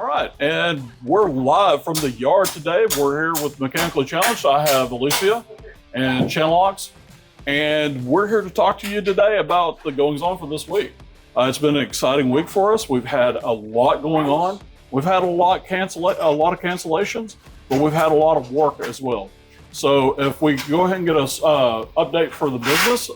right, and we're live from the yard today. We're here with Mechanically Challenged. I have Alicia and Chenlox, and we're here to talk to you today about the goings-on for this week. It's been an exciting week for us. We've had a lot going on. We've had a lot of cancellations, but we've had a lot of work as well. So if we go ahead and get us update for the business.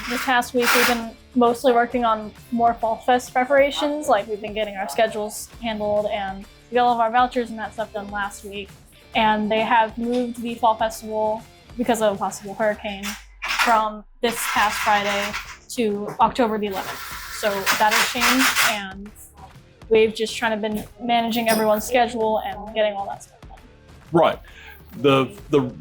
This past week we've been mostly working on more Fall Fest preparations. Like we've been getting our schedules handled and we got all of our vouchers and that stuff done last week. And they have moved the Fall Festival because of a possible hurricane from this past Friday to October the 11th. So that has changed, and we've just trying to been managing everyone's schedule and getting all that stuff done. Right.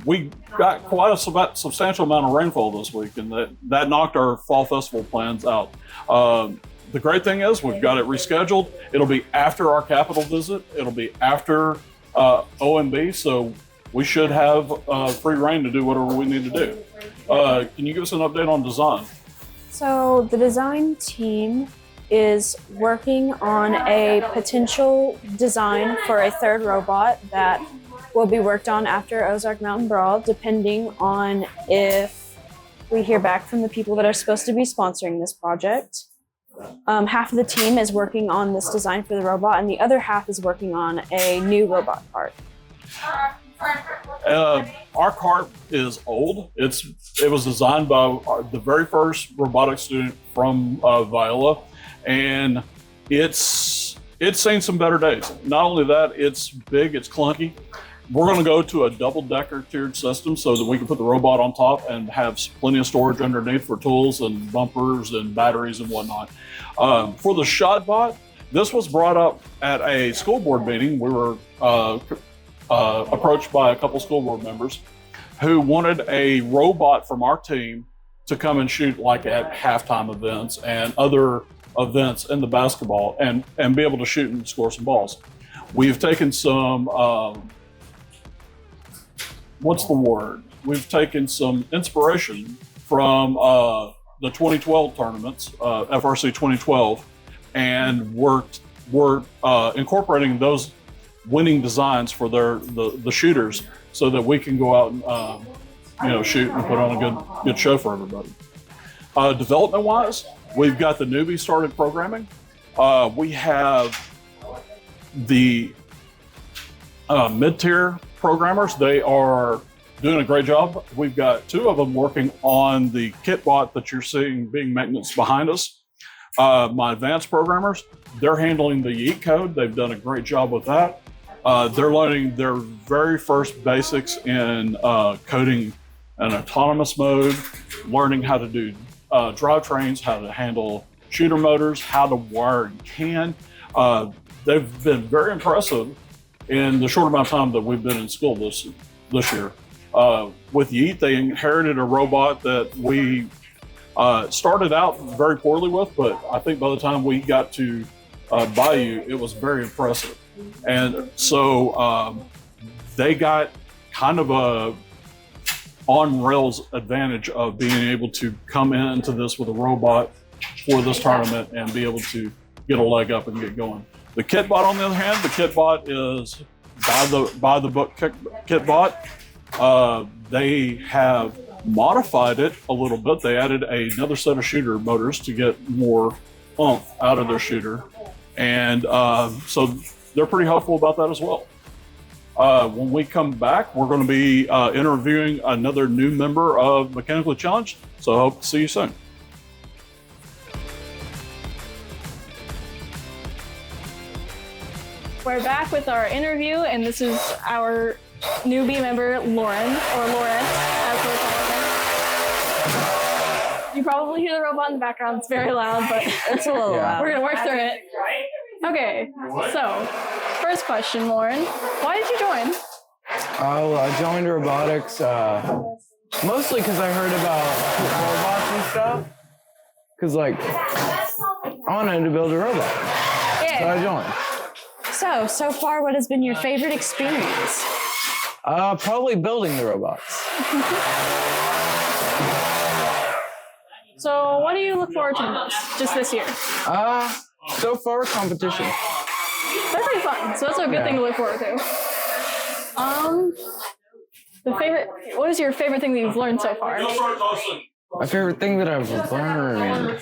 We got quite a substantial amount of rainfall this week, and that knocked our Fall Festival plans out. The great thing is we've got it rescheduled. It'll be after our Capitol visit. It'll be after OMB, so we should have free reign to do whatever we need to do. Can you give us an update on design? So the design team is working on a potential design for a third robot that will be worked on after Ozark Mountain Brawl, depending on if we hear back from the people that are supposed to be sponsoring this project. Half of the team is working on this design for the robot, and the other half is working on a new robot part. Our cart is old. It was designed by the very first robotics student from Viola, and it's seen some better days. Not only that, it's big, it's clunky. We're going to go to a double-decker tiered system so that we can put the robot on top and have plenty of storage underneath for tools and bumpers and batteries and whatnot. For the ShotBot, this was brought up at a school board meeting. We were approached by a couple school board members who wanted a robot from our team to come and shoot like at halftime events and other events in the basketball and be able to shoot and score some balls. We've taken some, We've taken some inspiration from the 2012 tournaments, FRC 2012, and we're incorporating those winning designs for the shooters so that we can go out and shoot and put on a good show for everybody. Development wise, we've got the newbie started programming. We have the mid-tier programmers. They are doing a great job. We've got two of them working on the kitbot that you're seeing being maintenance behind us. My advanced programmers, they're handling the Yeet code. They've done a great job with that. They're learning their very first basics in coding an autonomous mode, learning how to do drivetrains, how to handle shooter motors, how to wire and can. They've been very impressive in the short amount of time that we've been in school this year. With Yeet, they inherited a robot that we started out very poorly with, but I think by the time we got to Bayou, it was very impressive. And so they got kind of a on-rails advantage of being able to come into this with a robot for this tournament and be able to get a leg up and get going. The kitbot, on the other hand, the kitbot is by the book kitbot. They have modified it a little bit. They added another set of shooter motors to get more oomph out of their shooter. And so they're pretty hopeful about that as well. When we come back, we're going to be interviewing another new member of Mechanically Challenged. So I hope to see you soon. We're back with our interview, and this is our newbie member, Lauren, or Lawrence, as we're calling her. You probably hear the robot in the background. It's very loud, but It's a little loud. we're going to work through it. Okay, so first question, Lauren. Why did you join? I joined robotics mostly because I heard about robots and stuff. Because, I wanted to build a robot. Yeah. So I joined. So far, what has been your favorite experience? Probably building the robots. So what do you look forward to the most just this year? so far, competition. They're pretty fun, so that's a good thing to look forward to. What is your favorite thing that you've learned so far? My favorite thing that I've learned,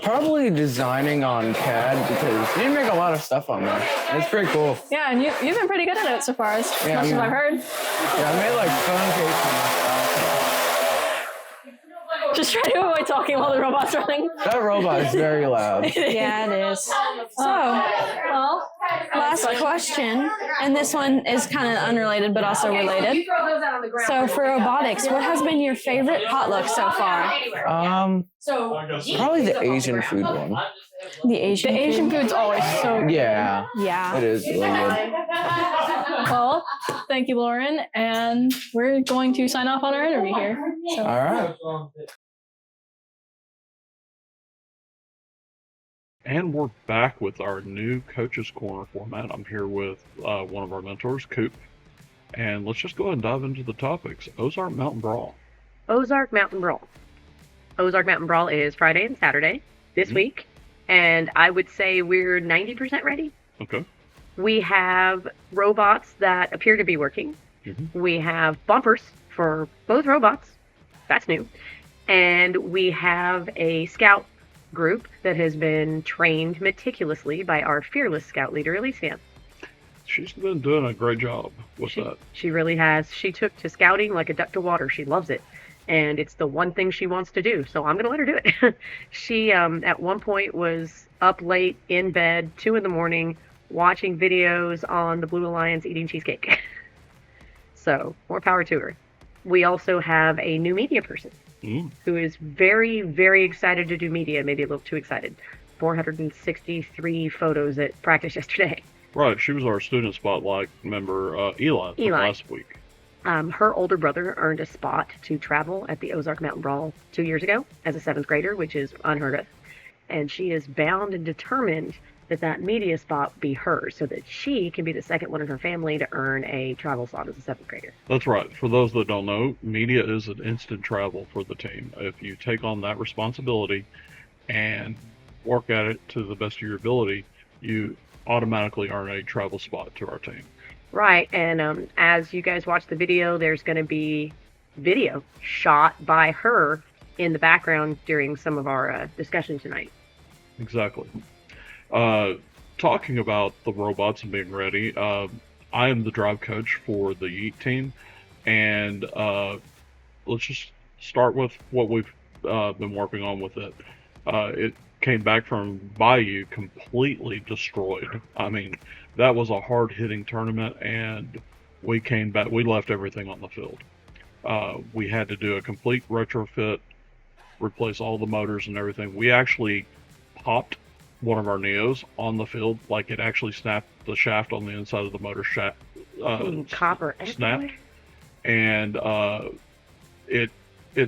probably designing on CAD, because you can make a lot of stuff on there. It's pretty cool. Yeah, and you've been pretty good at it so far, as much as I've heard. Yeah, I made like phone cases and stuff. Just try to avoid talking while the robot's running. That robot is very loud. Yeah, it is. So, Well, last question, and this one is kind of unrelated but also related. So, for robotics, what has been your favorite potluck so far? Probably the Asian food one. The Asian food's always so good. Yeah, Yeah. it is really good. Well, thank you, Lauren, and we're going to sign off on our interview here. So. All right. And we're back with our new Coach's Corner format. I'm here with one of our mentors, Coop. And let's just go ahead and dive into the topics. Ozark Mountain Brawl. Ozark Mountain Brawl. Ozark Mountain Brawl is Friday and Saturday this week. And I would say we're 90% ready. Okay. We have robots that appear to be working. Mm-hmm. We have bumpers for both robots. That's new. And we have a scout group that has been trained meticulously by our fearless scout leader, Alicia. She's been doing a great job with that. She really has. She took to scouting like a duck to water. She loves it. And it's the one thing she wants to do. So I'm going to let her do it. She, at one point, was up late in bed, 2 a.m, watching videos on the Blue Alliance eating cheesecake. So more power to her. We also have a new media person who is very, very excited to do media, maybe a little too excited. 463 photos at practice yesterday. Right. She was our student spotlight member, Eli, from last week. Her older brother earned a spot to travel at the Ozark Mountain Brawl 2 years ago as a 7th grader, which is unheard of. And she is bound and determined that that media spot be hers so that she can be the second one in her family to earn a travel slot as a 7th grader. That's right. For those that don't know, media is an instant travel for the team. If you take on that responsibility and work at it to the best of your ability, you automatically earn a travel spot to our team. Right, and as you guys watch the video, there's going to be video shot by her in the background during some of our discussion tonight. Exactly. Talking about the robots and being ready, I am the drive coach for the Yeet team, and let's just start with what we've been working on with it. It came back from Bayou completely destroyed. I mean, that was a hard-hitting tournament, and we came back. We left everything on the field. We had to do a complete retrofit, replace all the motors and everything. We actually popped one of our Neos on the field, like it actually snapped the shaft on the inside of the motor shaft. Copper snapped, and it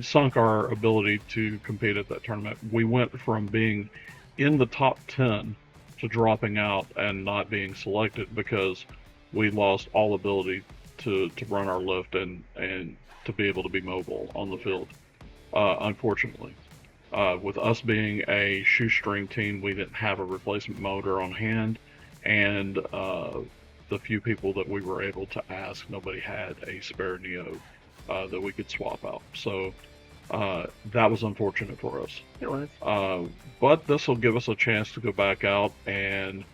sunk our ability to compete at that tournament. We went from being in the top 10 to dropping out and not being selected because we lost all ability to run our lift and to be able to be mobile on the field, unfortunately. With us being a shoestring team, we didn't have a replacement motor on hand, and the few people that we were able to ask, nobody had a spare Neo that we could swap out. So that was unfortunate for us. It was. But this will give us a chance to go back out and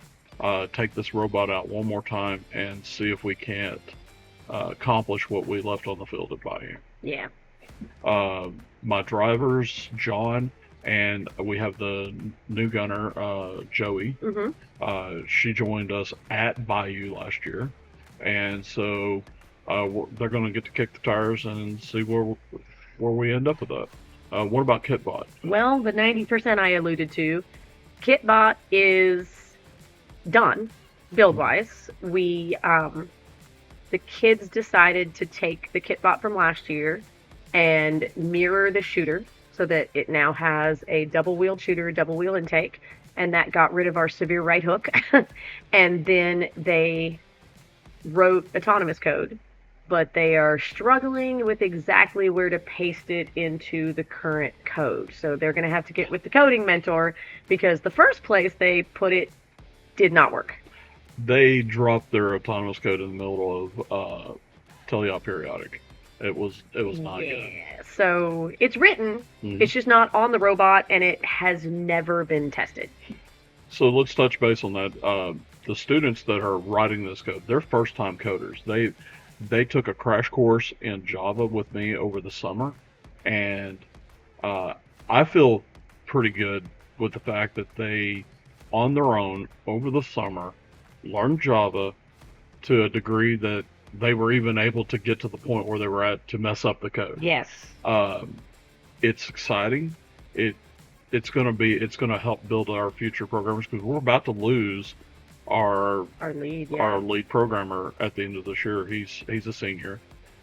take this robot out one more time and see if we can't accomplish what we left on the field at Bayou. Yeah. My drivers, John, and we have the new gunner, Joey. Mm-hmm. She joined us at Bayou last year, and so they're going to get to kick the tires and see where we end up with that. What about Kitbot? Well, the 90% I alluded to, Kitbot is done build-wise. We the kids decided to take the Kitbot from last year and mirror the shooter so that it now has a double-wheeled shooter, double-wheel intake, and that got rid of our severe right hook. And then they wrote autonomous code but they are struggling with exactly where to paste it into the current code. So they're going to have to get with the coding mentor because the first place they put it did not work. They dropped their autonomous code in the middle of teleop periodic. It was not good. So it's written, Mhm. it's just not on the robot, and it has never been tested. So let's touch base on that. The students that are writing this code, they're first-time coders. They took a crash course in Java with me over the summer, and I feel pretty good with the fact that they, on their own, over the summer, learned Java to a degree that they were even able to get to the point where they were at to mess up the code. Yes. It's exciting. It's going to help build our future programmers because we're about to lose our lead programmer at the end of this year. He's a senior,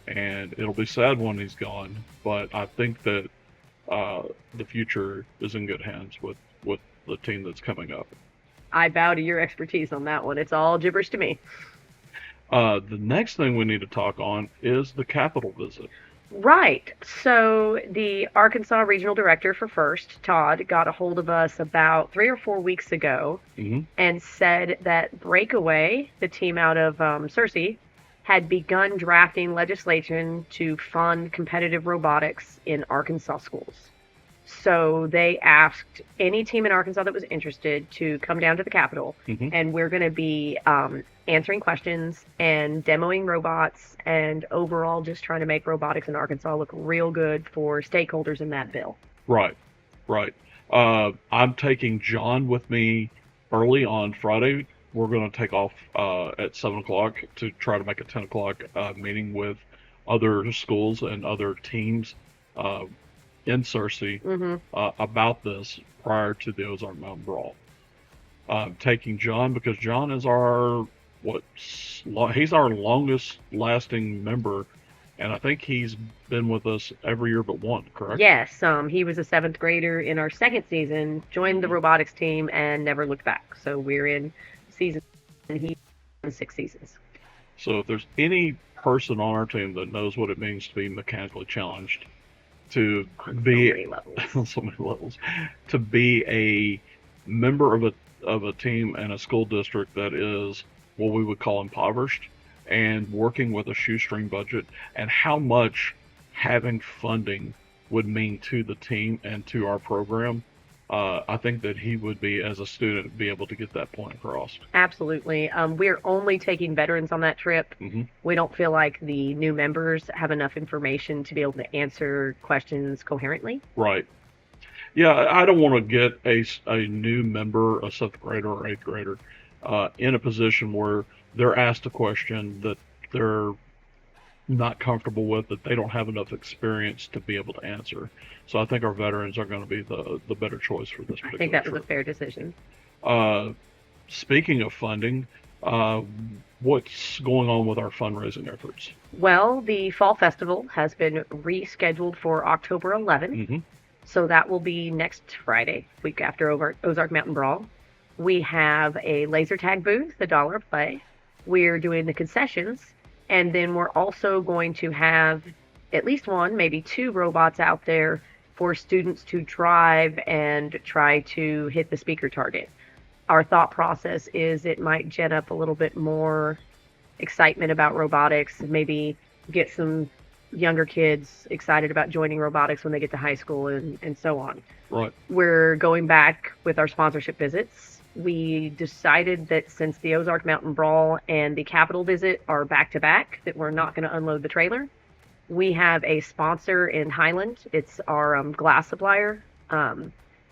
and it'll be sad when he's gone. But I think that the future is in good hands with the team that's coming up. I bow to your expertise on that one. It's all gibberish to me. The next thing we need to talk on is the Capitol visit. Right. So the Arkansas Regional Director for FIRST, Todd, got a hold of us about 3 or 4 weeks ago and said that Breakaway, the team out of Searcy, had begun drafting legislation to fund competitive robotics in Arkansas schools. So they asked any team in Arkansas that was interested to come down to the Capitol, and we're going to be answering questions and demoing robots and overall just trying to make robotics in Arkansas look real good for stakeholders in that bill. Right. I'm taking John with me early on Friday. We're going to take off at 7 o'clock to try to make a 10 o'clock meeting with other schools and other teams in Searcy about this prior to the Ozark Mountain Brawl. Taking John because John is he's our longest lasting member, and I think he's been with us every year but one, correct? Yes, he was a 7th grader in our 2nd season, joined the robotics team, and never looked back. So we're in season, and he's in 6 seasons. So if there's any person on our team that knows what it means to be mechanically challenged, to be on so many levels, to be a member of a team and a school district that is what we would call impoverished and working with a shoestring budget, and how much having funding would mean to the team and to our program, I think that he would be, as a student, be able to get that point across. Absolutely. We're only taking veterans on that trip. We don't feel like the new members have enough information to be able to answer questions coherently. Right. Yeah, I don't want to get a new member, a 7th grader or 8th grader, in a position where they're asked a question that they're not comfortable with, that they don't have enough experience to be able to answer. So I think our veterans are going to be the better choice for this particular I think that trip. was a fair decision. Speaking of funding, what's going on with our fundraising efforts? Well, the Fall Festival has been rescheduled for October 11th. So that will be next Friday, week after Ozark Mountain Brawl. We have a laser tag booth, $1 a play. We're doing the concessions. And then we're also going to have at least 1, maybe 2 robots out there for students to drive and try to hit the speaker target. Our thought process is it might gen up a little bit more excitement about robotics, maybe get some younger kids excited about joining robotics when they get to high school and so on. Right. We're going back with our sponsorship visits. We decided that since the Ozark Mountain Brawl and the Capitol visit are back-to-back, that we're not going to unload the trailer. We have a sponsor in Highland. It's our glass supplier,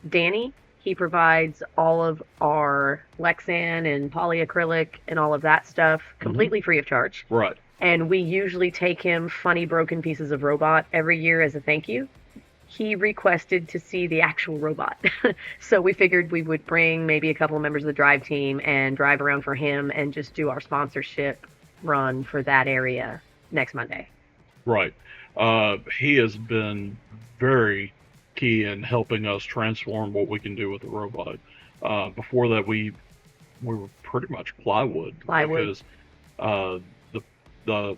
Danny. He provides all of our Lexan and polyacrylic and all of that stuff completely free of charge. Right. And we usually take him funny broken pieces of robot every year as a thank you. He requested to see the actual robot. So we figured we would bring maybe a couple of members of the drive team and drive around for him and just do our sponsorship run for that area next Monday. Right. He has been very key in helping us transform what we can do with the robot. Before that, we were pretty much plywood. Because the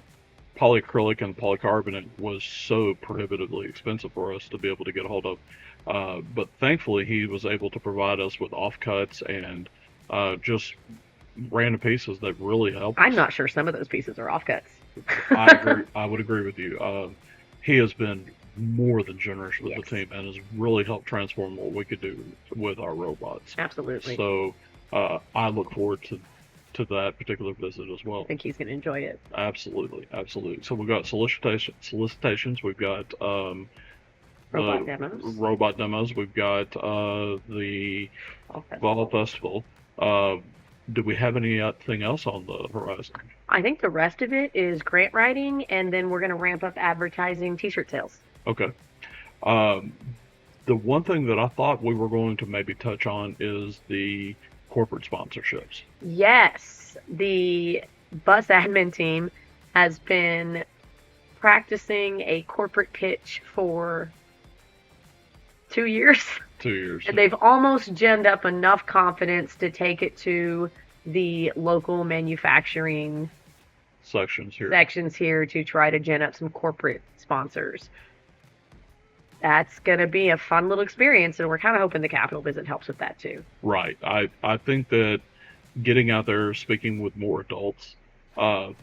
polyacrylic and polycarbonate was so prohibitively expensive for us to be able to get a hold of. But thankfully, he was able to provide us with offcuts and just random pieces that really helped I'm us. not sure some of those pieces are offcuts. I agree. I would agree with you. He has been more than generous with Yes. the team and has really helped transform what we could do with our robots. Absolutely. So I look forward to that particular visit as well. I think he's going to enjoy it. Absolutely, absolutely. So we've got solicitations. We've got Robot the demos. robot demos. We've got the Fall Fall Festival. Festival. Do we have anything else on the horizon? I think the rest of it is grant writing, and then we're going to ramp up advertising t-shirt sales. Okay. The one thing that I thought we were going to maybe touch on is the corporate sponsorships. Yes, the bus admin team has been practicing a corporate pitch for 2 years. 2 years. And they've almost gemmed up enough confidence to take it to the local manufacturing sections here to try to gen up some corporate sponsors. That's going to be a fun little experience, and we're kind of hoping the Capitol visit helps with that too. Right. I think that getting out there, speaking with more adults, our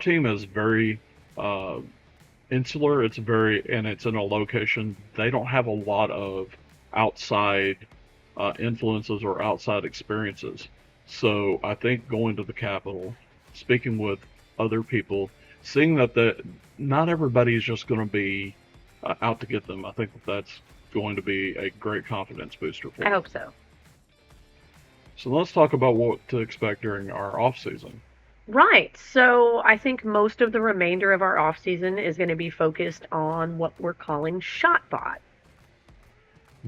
team is very insular. It's in a location. They don't have a lot of outside influences or outside experiences. So I think going to the Capitol, speaking with other people, seeing that not everybody is just going to be out to get them. I think that's going to be a great confidence booster for I them. hope so. So let's talk about what to expect during our off season. Right. So I think most of the remainder of our off season is going to be focused on what we're calling ShotBot.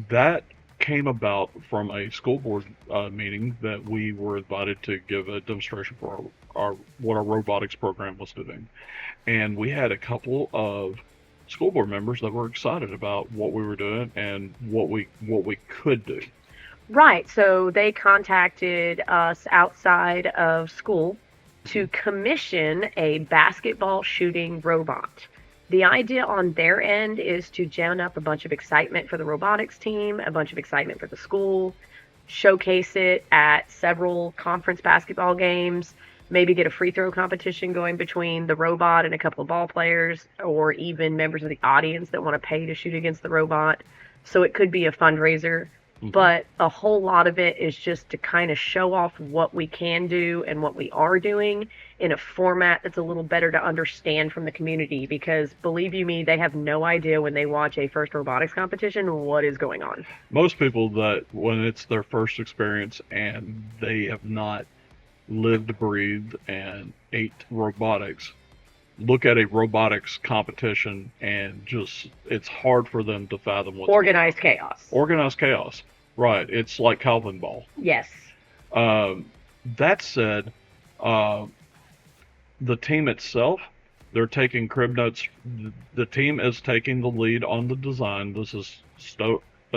That came about from a school board meeting that we were invited to give a demonstration for what our robotics program was doing, and we had a couple of school board members that were excited about what we were doing and what we could do. Right. So they contacted us outside of school to commission a basketball shooting robot. The idea on their end is to gin up a bunch of excitement for the robotics team, a bunch of excitement for the school, showcase it at several conference basketball games, maybe get a free throw competition going between the robot and a couple of ball players, or even members of the audience that want to pay to shoot against the robot. So it could be a fundraiser, but a whole lot of it is just to kind of show off what we can do and what we are doing in a format that's a little better to understand from the community, because believe you me, they have no idea when they watch a first robotics competition what is going on. Most people, that when it's their first experience and they have not lived, breathed, and ate robotics, look at a robotics competition and just, it's hard for them to fathom what's Organized chaos. Organized chaos. Right. It's like Calvin Ball. Yes. That said, the team itself, they're taking crib notes. The team is taking the lead on the design. This is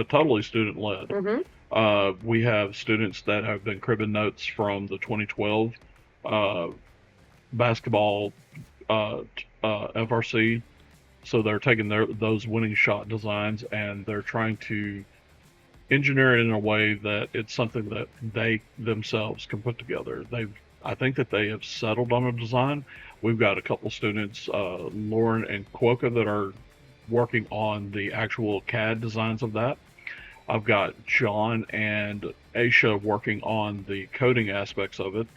totally student-led. Mm-hmm. We have students that have been cribbing notes from the 2012 basketball FRC. So they're taking those winning shot designs and they're trying to engineer it in a way that it's something that they themselves can put together. I think that they have settled on a design. We've got a couple students, Lauren and Quokka, that are working on the actual CAD designs of that. I've got John and Aisha working on the coding aspects of it.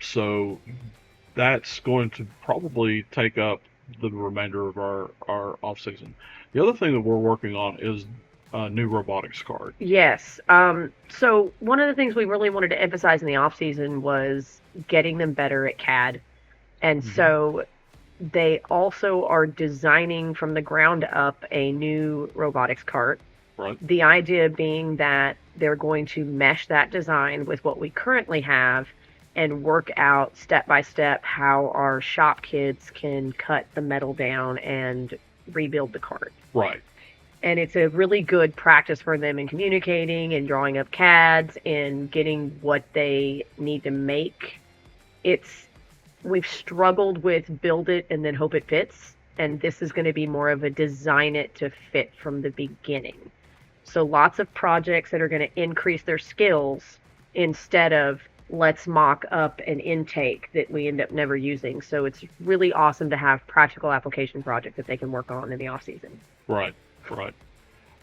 So that's going to probably take up the remainder of our off season. The other thing that we're working on is a new robotics card. Yes. So one of the things we really wanted to emphasize in the off season was getting them better at CAD. And so they also are designing from the ground up a new robotics cart. Right. The idea being that they're going to mesh that design with what we currently have and work out step by step how our shop kids can cut the metal down and rebuild the cart. Right. And it's a really good practice for them in communicating and drawing up CADs and getting what they need to make. It's we've struggled with build it and then hope it fits. And this is going to be more of a design it to fit from the beginning. So lots of projects that are going to increase their skills instead of let's mock up an intake that we end up never using. So it's really awesome to have practical application projects that they can work on in the off season. Right.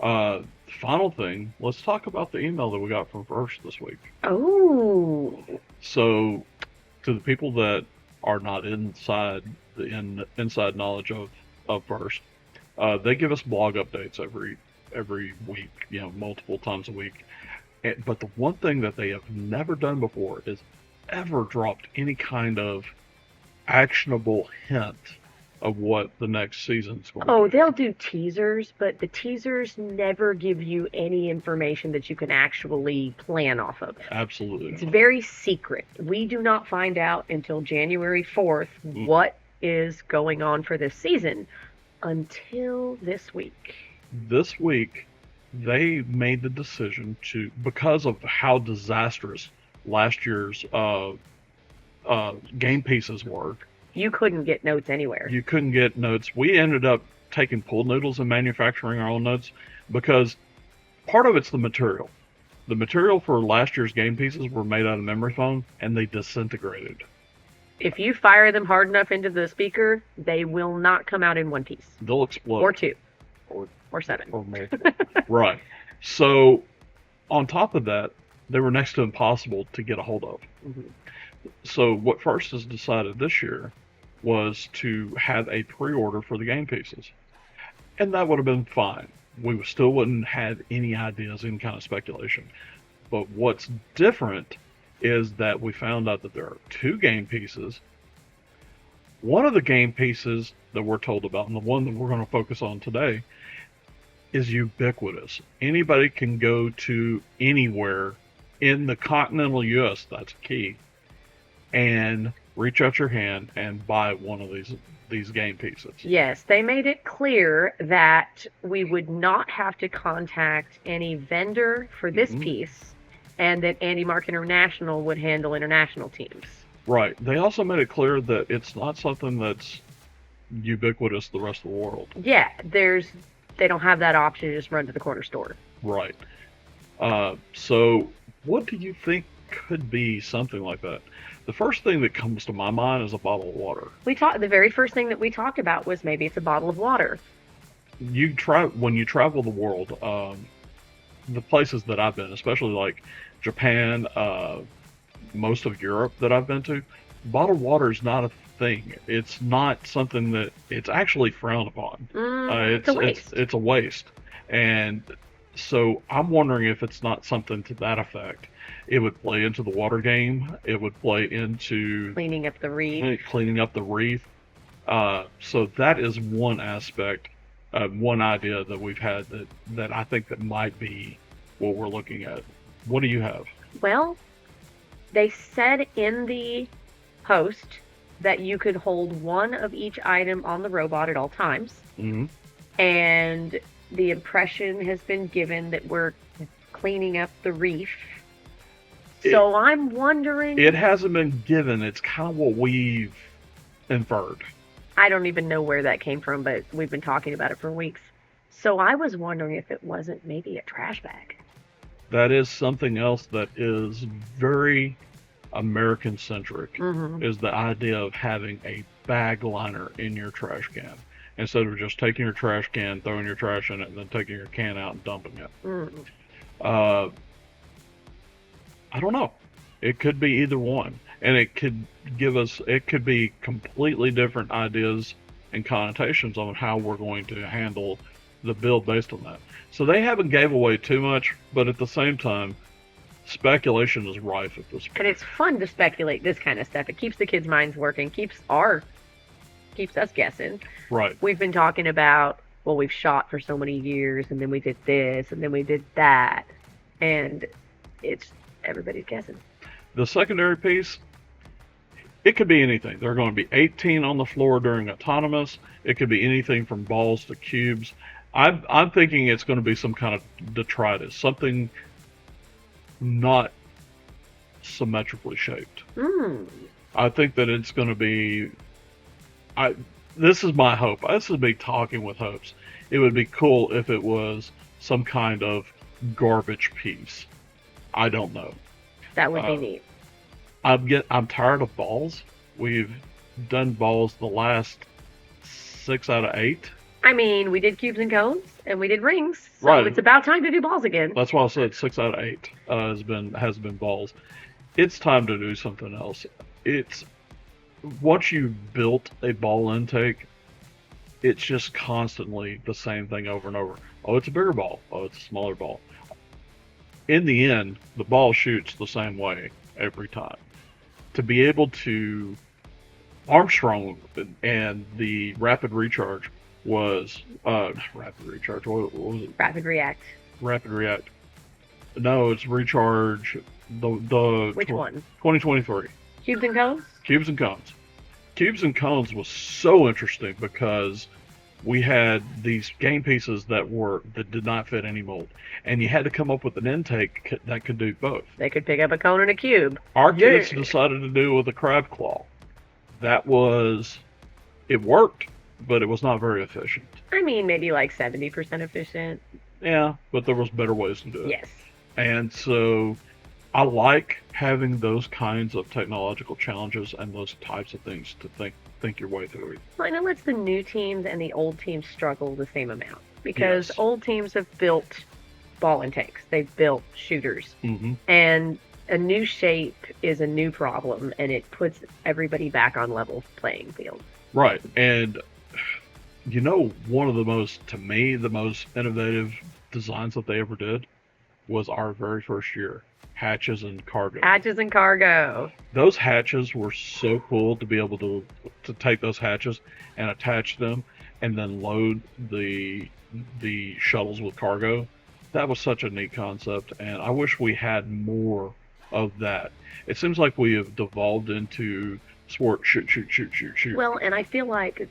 Final thing, let's talk about the email that we got from First this week. Oh. So, to the people that are not inside the inside knowledge of First, they give us blog updates every week, multiple times a week. But the one thing that they have never done before is ever dropped any kind of actionable hint of what the next season's going to be. Oh, they'll do teasers, but the teasers never give you any information that you can actually plan off of. Absolutely. It's very secret. We do not find out until January 4th what is going on for this season until this week. This week, they made the decision to, because of how disastrous last year's game pieces were. You couldn't get notes anywhere. You couldn't get notes. We ended up taking pool noodles and manufacturing our own notes because part of it's the material. The material for last year's game pieces were made out of memory foam and they disintegrated. If you fire them hard enough into the speaker, they will not come out in one piece. They'll explode. Or two. Or seven. Or multiple. Right. So, on top of that, they were next to impossible to get a hold of. Mm-hmm. So, what First has decided this year was to have a pre-order for the game pieces. And that would have been fine. We still wouldn't have any ideas, any kind of speculation. But what's different is that we found out that there are 2 game pieces. One of the game pieces that we're told about, and the one that we're going to focus on today, is ubiquitous. Anybody can go to anywhere in the continental U.S., that's key, and reach out your hand and buy one of these game pieces. Yes, they made it clear that we would not have to contact any vendor for this piece, and that Andy Mark International would handle international teams. Right. They also made it clear that it's not something that's ubiquitous the rest of the world. Yeah, they don't have that option to just run to the corner store. Right. So what do you think could be something like that? The first thing that comes to my mind is a bottle of water. The very first thing that we talked about was maybe it's a bottle of water. When you travel the world, the places that I've been, especially like Japan, most of Europe that I've been to, bottled water is not a thing. It's not something that it's actually frowned upon. It's a waste. It's a waste. And so I'm wondering if it's not something to that effect. It would play into the water game. It would play into cleaning up the reef. So that is one aspect, one idea that we've had that I think that might be what we're looking at. What do you have? Well, they said in the post that you could hold one of each item on the robot at all times. Mm-hmm. And the impression has been given that we're cleaning up the reef. So I'm wondering... It hasn't been given. It's kind of what we've inferred. I don't even know where that came from, but we've been talking about it for weeks. So I was wondering if it wasn't maybe a trash bag. That is something else that is very American-centric, is the idea of having a bag liner in your trash can. Instead of just taking your trash can, throwing your trash in it, and then taking your can out and dumping it. I don't know. It could be either one. And it could be completely different ideas and connotations on how we're going to handle the build based on that. So they haven't gave away too much, but at the same time, speculation is rife at this point. And it's fun to speculate this kind of stuff. It keeps the kids' minds working, keeps us guessing. Right. We've been talking about, well, we've shot for so many years, and then we did this, and then we did that. And everybody's guessing. The secondary piece, it could be anything. There are going to be 18 on the floor during autonomous. It could be anything from balls to cubes. I'm thinking it's going to be some kind of detritus, something not symmetrically shaped. I think that it's going to be. This is my hope. This is me talking with hopes. It would be cool if it was some kind of garbage piece. I don't know. That would be neat. I'm tired of balls. We've done balls the last 6 out of 8. I mean, we did cubes and cones, and we did rings, so Right. it's about time to do balls again. That's why I said 6 out of 8 has been balls. It's time to do something else. It's once you've built a ball intake, it's just constantly the same thing over and over. Oh, it's a bigger ball. Oh, it's a smaller ball. In the end, the ball shoots the same way every time. To be able to Armstrong and the rapid recharge was rapid recharge. What was it? Rapid react. Rapid react. No, it's recharge. The Which one? 2023. Cubes and cones? Cubes and cones. Cubes and cones was so interesting because we had these game pieces that did not fit any mold, and you had to come up with an intake that could do both. They could pick up a cone and a cube. Our kids decided to do with a crab claw. It worked, but it was not very efficient. I mean, maybe like 70% efficient. Yeah, but there was better ways to do it. Yes. And so I like having those kinds of technological challenges and those types of things to think your way through. Well, and it lets the new teams and the old teams struggle the same amount because Yes. old teams have built ball intakes, they've built shooters, Mm-hmm. and a new shape is a new problem, and it puts everybody back on level playing field. Right. And one of the most innovative designs that they ever did was our very first year. Hatches and cargo. Hatches and cargo. Those hatches were so cool to be able to take those hatches and attach them and then load the shuttles with cargo. That was such a neat concept, and I wish we had more of that. It seems like we have devolved into sport shoot. Well, and I feel like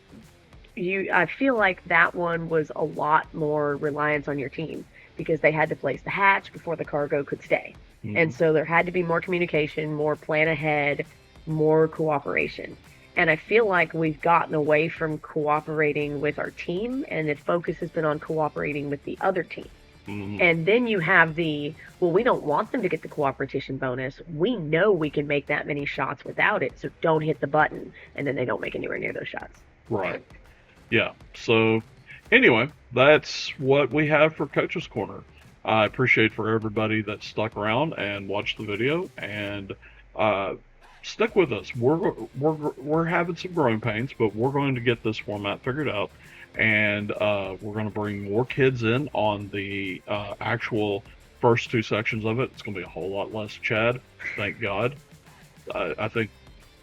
that one was a lot more reliance on your team because they had to place the hatch before the cargo could stay. Mhm. And so there had to be more communication, more plan ahead, more cooperation. And I feel like we've gotten away from cooperating with our team, and the focus has been on cooperating with the other team. Mhm. And then you have we don't want them to get the cooperation bonus. We know we can make that many shots without it, so don't hit the button. And then they don't make anywhere near those shots. Right. Yeah. So anyway, that's what we have for Coach's Corner. I appreciate for everybody that stuck around and watched the video and stick with us. We're having some growing pains, but we're going to get this format figured out, and we're going to bring more kids in on the actual first 2 sections of it. It's going to be a whole lot less Chad, thank God. I think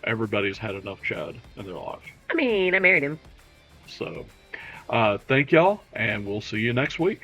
everybody's had enough Chad in their life. I mean, I married him. So thank y'all, and we'll see you next week.